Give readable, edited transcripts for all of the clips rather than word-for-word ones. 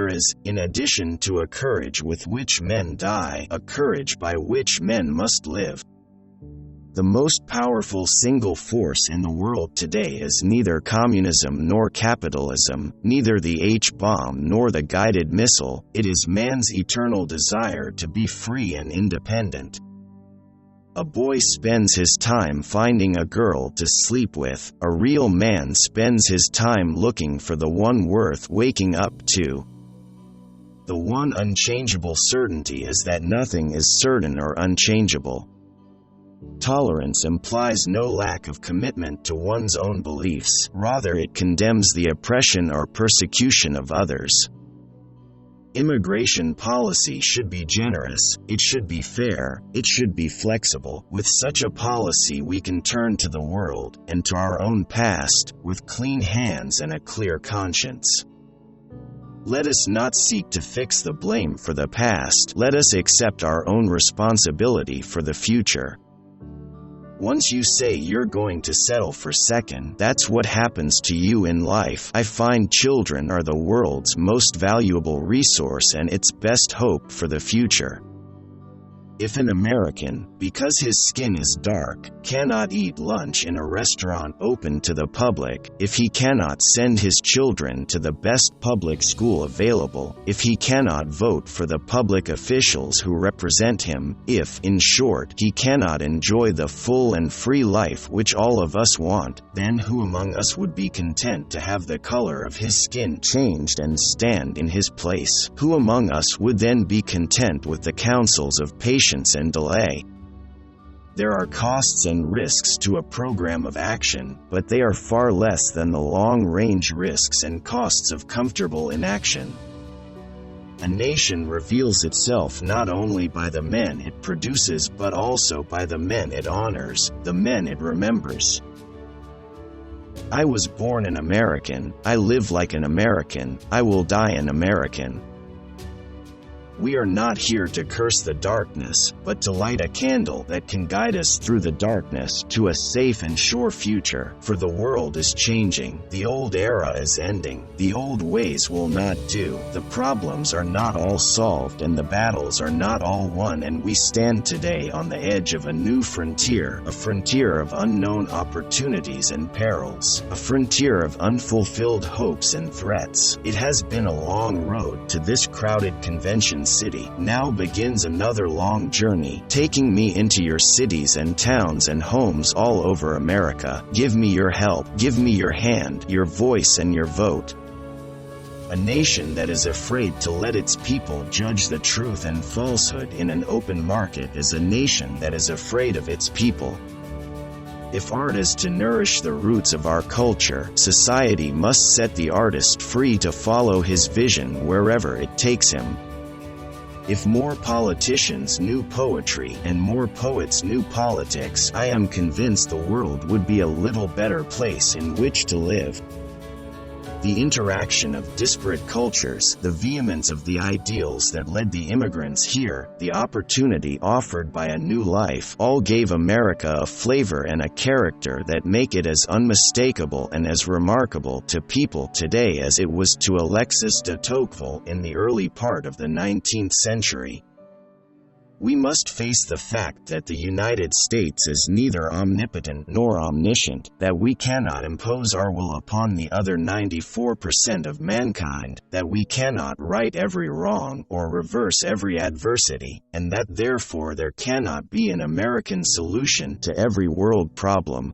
is, in addition to a courage with which men die, a courage by which men must live. The most powerful single force in the world today is neither communism nor capitalism, neither the H-bomb nor the guided missile. It is man's eternal desire to be free and independent. A boy spends his time finding a girl to sleep with. A real man spends his time looking for the one worth waking up to. The one unchangeable certainty is that nothing is certain or unchangeable. Tolerance implies no lack of commitment to one's own beliefs, rather it condemns the oppression or persecution of others. Immigration policy should be generous, it should be fair, it should be flexible. With such a policy we can turn to the world, and to our own past, with clean hands and a clear conscience. Let us not seek to fix the blame for the past, let us accept our own responsibility for the future. Once you say you're going to settle for second, that's what happens to you in life. I find children are the world's most valuable resource and its best hope for the future. If an American, because his skin is dark, cannot eat lunch in a restaurant open to the public, if he cannot send his children to the best public school available, if he cannot vote for the public officials who represent him, if, in short, he cannot enjoy the full and free life which all of us want, then who among us would be content to have the color of his skin changed and stand in his place? Who among us would then be content with the counsels of patience and delay? There are costs and risks to a program of action, but they are far less than the long-range risks and costs of comfortable inaction. A nation reveals itself not only by the men it produces but also by the men it honors, the men it remembers. I was born an American, I live like an American, I will die an American. We are not here to curse the darkness, but to light a candle that can guide us through the darkness to a safe and sure future. For the world is changing, the old era is ending, the old ways will not do, the problems are not all solved and the battles are not all won, and we stand today on the edge of a new frontier, a frontier of unknown opportunities and perils, a frontier of unfulfilled hopes and threats. It has been a long road to this crowded convention city. Now begins another long journey, taking me into your cities and towns and homes all over America. Give me your help, give me your hand, your voice and your vote. A nation that is afraid to let its people judge the truth and falsehood in an open market is a nation that is afraid of its people. If art is to nourish the roots of our culture, society must set the artist free to follow his vision wherever it takes him. If more politicians knew poetry and more poets knew politics, I am convinced the world would be a little better place in which to live. The interaction of disparate cultures, the vehemence of the ideals that led the immigrants here, the opportunity offered by a new life, all gave America a flavor and a character that make it as unmistakable and as remarkable to people today as it was to Alexis de Tocqueville in the early part of the 19th century. We must face the fact that the United States is neither omnipotent nor omniscient, that we cannot impose our will upon the other 94% of mankind, that we cannot right every wrong or reverse every adversity, and that therefore there cannot be an American solution to every world problem.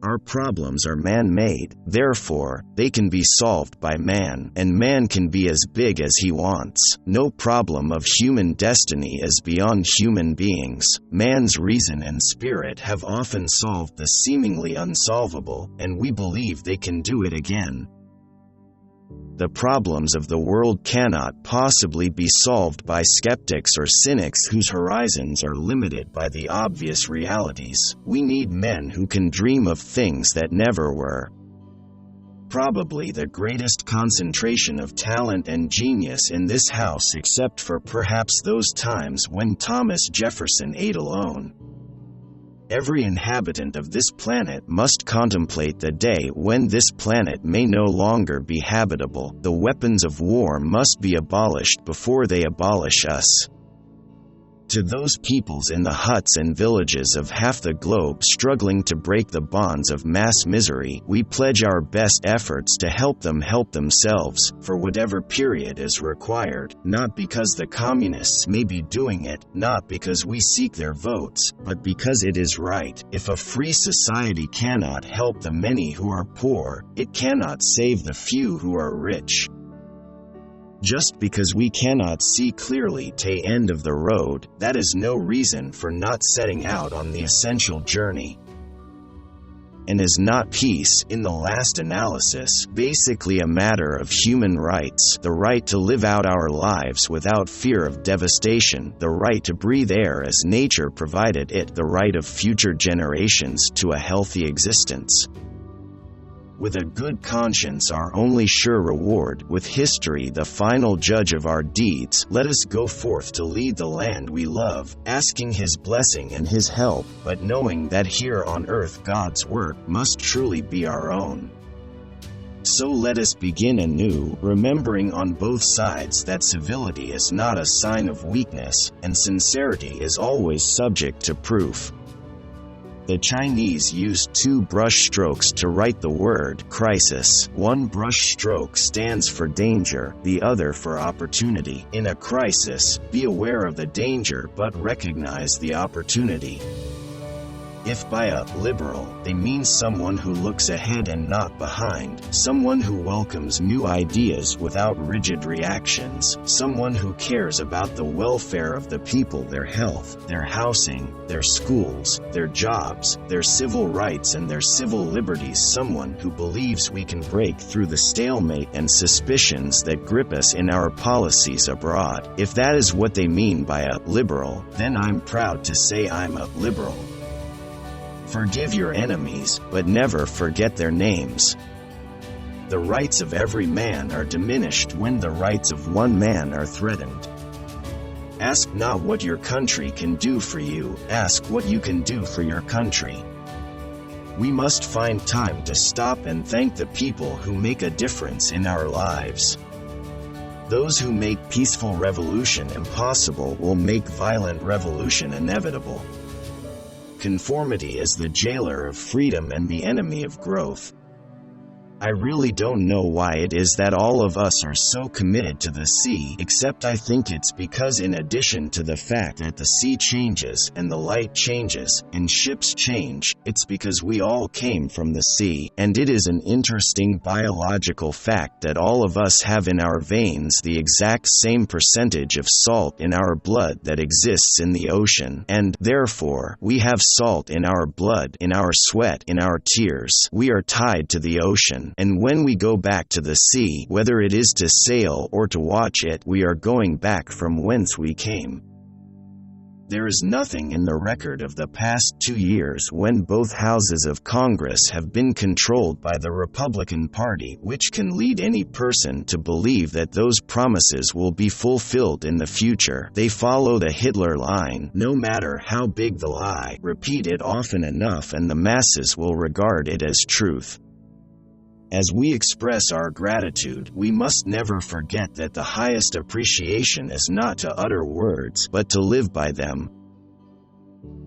Our problems are man-made, therefore, they can be solved by man, and man can be as big as he wants. No problem of human destiny is beyond human beings. Man's reason and spirit have often solved the seemingly unsolvable, and we believe they can do it again. The problems of the world cannot possibly be solved by skeptics or cynics whose horizons are limited by the obvious realities. We need men who can dream of things that never were. Probably the greatest concentration of talent and genius in this house, except for perhaps those times when Thomas Jefferson ate alone. every inhabitant of this planet must contemplate the day when this planet may no longer be habitable. The weapons of war must be abolished before they abolish us. To those peoples in the huts and villages of half the globe struggling to break the bonds of mass misery, we pledge our best efforts to help them help themselves, for whatever period is required, not because the communists may be doing it, not because we seek their votes, but because it is right. If a free society cannot help the many who are poor, it cannot save the few who are rich. Just because we cannot see clearly to the end of the road, that is no reason for not setting out on the essential journey. And is not peace, in the last analysis, basically a matter of human rights, the right to live out our lives without fear of devastation, the right to breathe air as nature provided it, the right of future generations to a healthy existence? With a good conscience our only sure reward, with history the final judge of our deeds, let us go forth to lead the land we love, asking His blessing and His help, but knowing that here on earth God's work must truly be our own. So let us begin anew, remembering on both sides that civility is not a sign of weakness, and sincerity is always subject to proof. The Chinese used 2 brush strokes to write the word crisis. One brush stroke stands for danger, the other for opportunity. In a crisis, be aware of the danger but recognize the opportunity. If by a liberal, they mean someone who looks ahead and not behind, someone who welcomes new ideas without rigid reactions, someone who cares about the welfare of the people, their health, their housing, their schools, their jobs, their civil rights and their civil liberties, someone who believes we can break through the stalemate and suspicions that grip us in our policies abroad. If that is what they mean by a liberal, then I'm proud to say I'm a liberal. Forgive your enemies, but never forget their names. The rights of every man are diminished when the rights of one man are threatened. Ask not what your country can do for you, ask what you can do for your country. We must find time to stop and thank the people who make a difference in our lives. Those who make peaceful revolution impossible will make violent revolution inevitable. Conformity is the jailer of freedom and the enemy of growth. I really don't know why it is that all of us are so committed to the sea, except I think it's because in addition to the fact that the sea changes, and the light changes, and ships change, it's because we all came from the sea, and it is an interesting biological fact that all of us have in our veins the exact same percentage of salt in our blood that exists in the ocean, and, therefore, we have salt in our blood, in our sweat, in our tears. We are tied to the ocean. And when we go back to the sea, whether it is to sail or to watch it, we are going back from whence we came. There is nothing in the record of the past 2 years when both houses of Congress have been controlled by the Republican Party which can lead any person to believe that those promises will be fulfilled in the future. They follow the Hitler line, no matter how big the lie, repeat it often enough and the masses will regard it as truth. As we express our gratitude, we must never forget that the highest appreciation is not to utter words, but to live by them.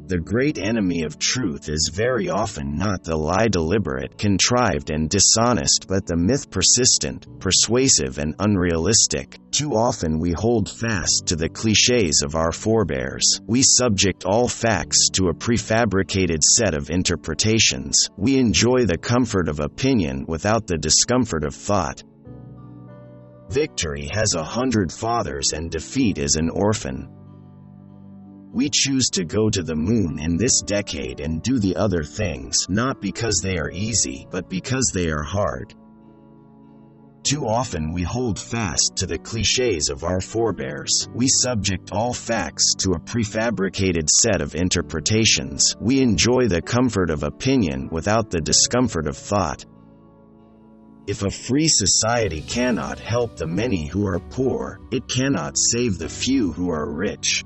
The great enemy of truth is very often not the lie deliberate, contrived and dishonest, but the myth persistent, persuasive and unrealistic. Too often we hold fast to the clichés of our forebears. We subject all facts to a prefabricated set of interpretations. We enjoy the comfort of opinion without the discomfort of thought. Victory has 100 fathers and defeat is an orphan. We choose to go to the moon in this decade and do the other things, not because they are easy, but because they are hard. Too often we hold fast to the clichés of our forebears. We subject all facts to a prefabricated set of interpretations. We enjoy the comfort of opinion without the discomfort of thought. If a free society cannot help the many who are poor, it cannot save the few who are rich.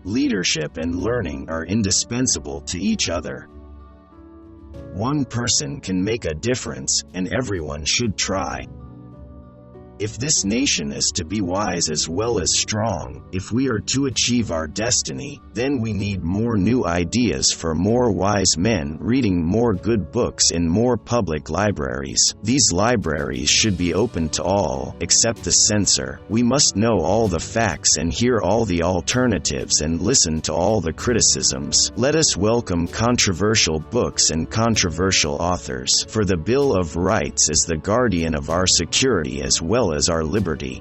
Leadership and learning are indispensable to each other. One person can make a difference, and everyone should try. If this nation is to be wise as well as strong, if we are to achieve our destiny, then we need more new ideas for more wise men reading more good books in more public libraries. These libraries should be open to all, except the censor. We must know all the facts and hear all the alternatives and listen to all the criticisms. Let us welcome controversial books and controversial authors, for the Bill of Rights is the guardian of our security as well as our liberty.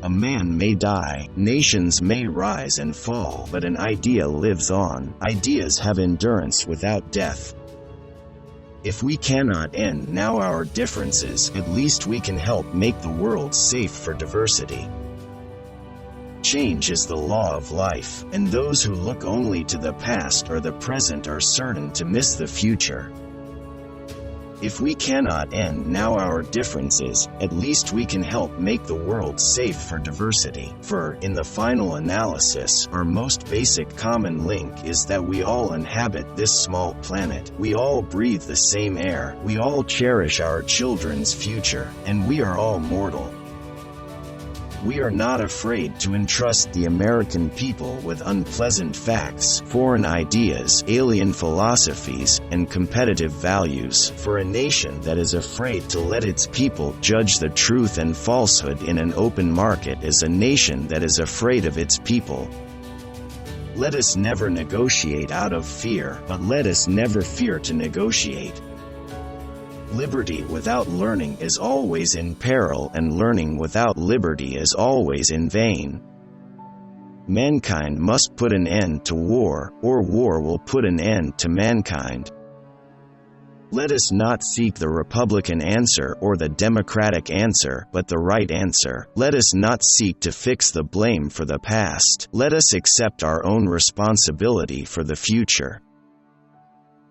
A man may die, nations may rise and fall, but an idea lives on. Ideas have endurance without death. If we cannot end now our differences, at least we can help make the world safe for diversity. Change is the law of life, and those who look only to the past or the present are certain to miss the future. If we cannot end now our differences, at least we can help make the world safe for diversity. For, in the final analysis, our most basic common link is that we all inhabit this small planet. We all breathe the same air. We all cherish our children's future, and we are all mortal. We are not afraid to entrust the American people with unpleasant facts, foreign ideas, alien philosophies, and competitive values. For a nation that is afraid to let its people judge the truth and falsehood in an open market is a nation that is afraid of its people. Let us never negotiate out of fear, but let us never fear to negotiate. Liberty without learning is always in peril, and learning without liberty is always in vain. Mankind must put an end to war, or war will put an end to mankind. Let us not seek the Republican answer or the Democratic answer, but the right answer. Let us not seek to fix the blame for the past. Let us accept our own responsibility for the future.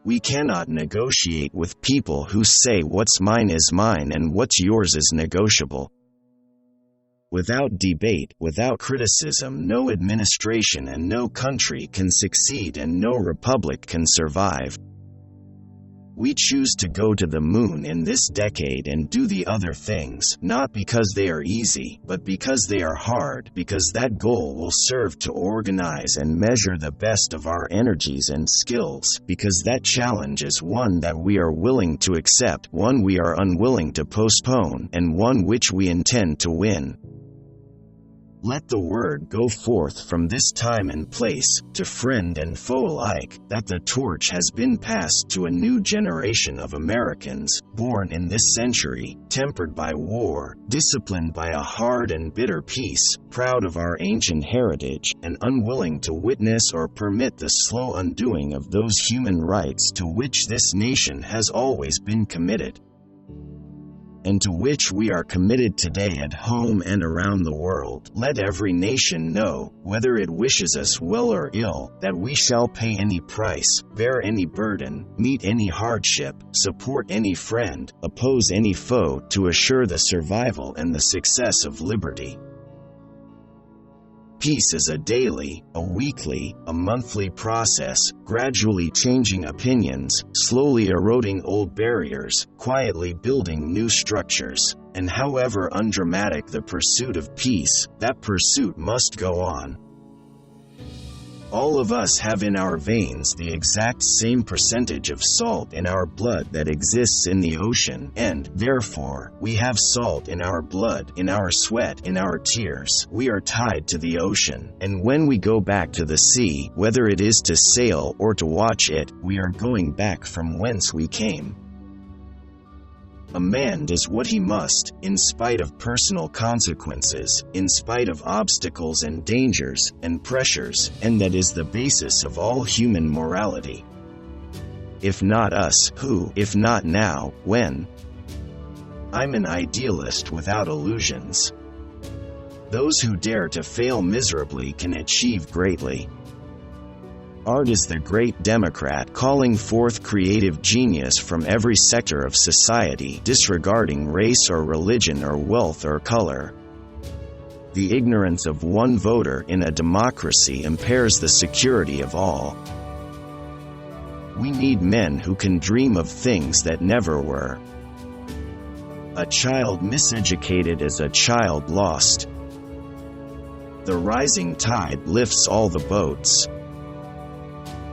We cannot negotiate with people who say what's mine is mine and what's yours is negotiable. Without debate, without criticism, no administration and no country can succeed and no republic can survive. We choose to go to the moon in this decade and do the other things, not because they are easy, but because they are hard, because that goal will serve to organize and measure the best of our energies and skills, because that challenge is one that we are willing to accept, one we are unwilling to postpone, and one which we intend to win. Let the word go forth from this time and place, to friend and foe alike, that the torch has been passed to a new generation of Americans, born in this century, tempered by war, disciplined by a hard and bitter peace, proud of our ancient heritage, and unwilling to witness or permit the slow undoing of those human rights to which this nation has always been committed, and to which we are committed today at home and around the world. Let every nation know, whether it wishes us well or ill, that we shall pay any price, bear any burden, meet any hardship, support any friend, oppose any foe, to assure the survival and the success of liberty. Peace is a daily, a weekly, a monthly process, gradually changing opinions, slowly eroding old barriers, quietly building new structures. And however undramatic the pursuit of peace, that pursuit must go on. All of us have in our veins the exact same percentage of salt in our blood that exists in the ocean, and, therefore, we have salt in our blood, in our sweat, in our tears. We are tied to the ocean, and when we go back to the sea, whether it is to sail or to watch it, we are going back from whence we came. A man does what he must, in spite of personal consequences, in spite of obstacles and dangers, and pressures, and that is the basis of all human morality. If not us, who? If not now, when? I'm an idealist without illusions. Those who dare to fail miserably can achieve greatly. Art is the great democrat calling forth creative genius from every sector of society, disregarding race or religion or wealth or color. The ignorance of one voter in a democracy impairs the security of all. We need men who can dream of things that never were. A child miseducated is a child lost. The rising tide lifts all the boats.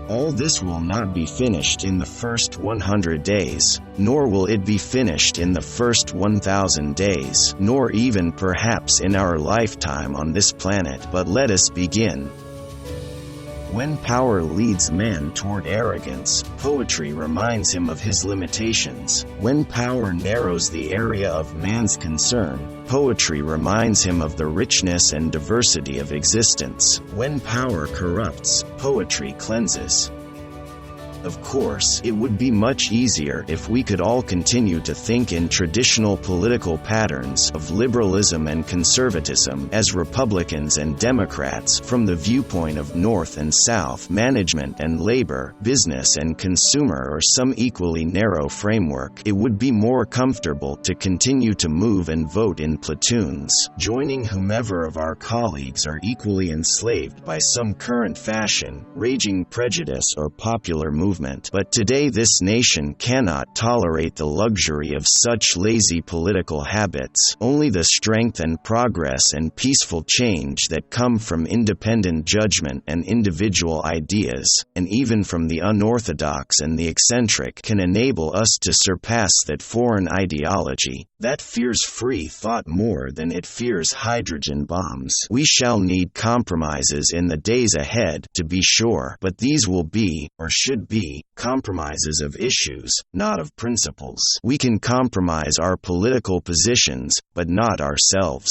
All this will not be finished in the first 100 days, nor will it be finished in the first 1,000 days, nor even perhaps in our lifetime on this planet, but let us begin. When power leads man toward arrogance, poetry reminds him of his limitations. When power narrows the area of man's concern, poetry reminds him of the richness and diversity of existence. When power corrupts, poetry cleanses. Of course, it would be much easier if we could all continue to think in traditional political patterns of liberalism and conservatism as Republicans and Democrats from the viewpoint of North and South, management and labor, business and consumer, or some equally narrow framework. It would be more comfortable to continue to move and vote in platoons, joining whomever of our colleagues are equally enslaved by some current fashion, raging prejudice or popular movement. But today this nation cannot tolerate the luxury of such lazy political habits. Only the strength and progress and peaceful change that come from independent judgment and individual ideas, and even from the unorthodox and the eccentric, can enable us to surpass that foreign ideology that fears free thought more than it fears hydrogen bombs. We shall need compromises in the days ahead, to be sure, but these will be, or should be, compromises of issues, not of principles. We can compromise our political positions, but not ourselves.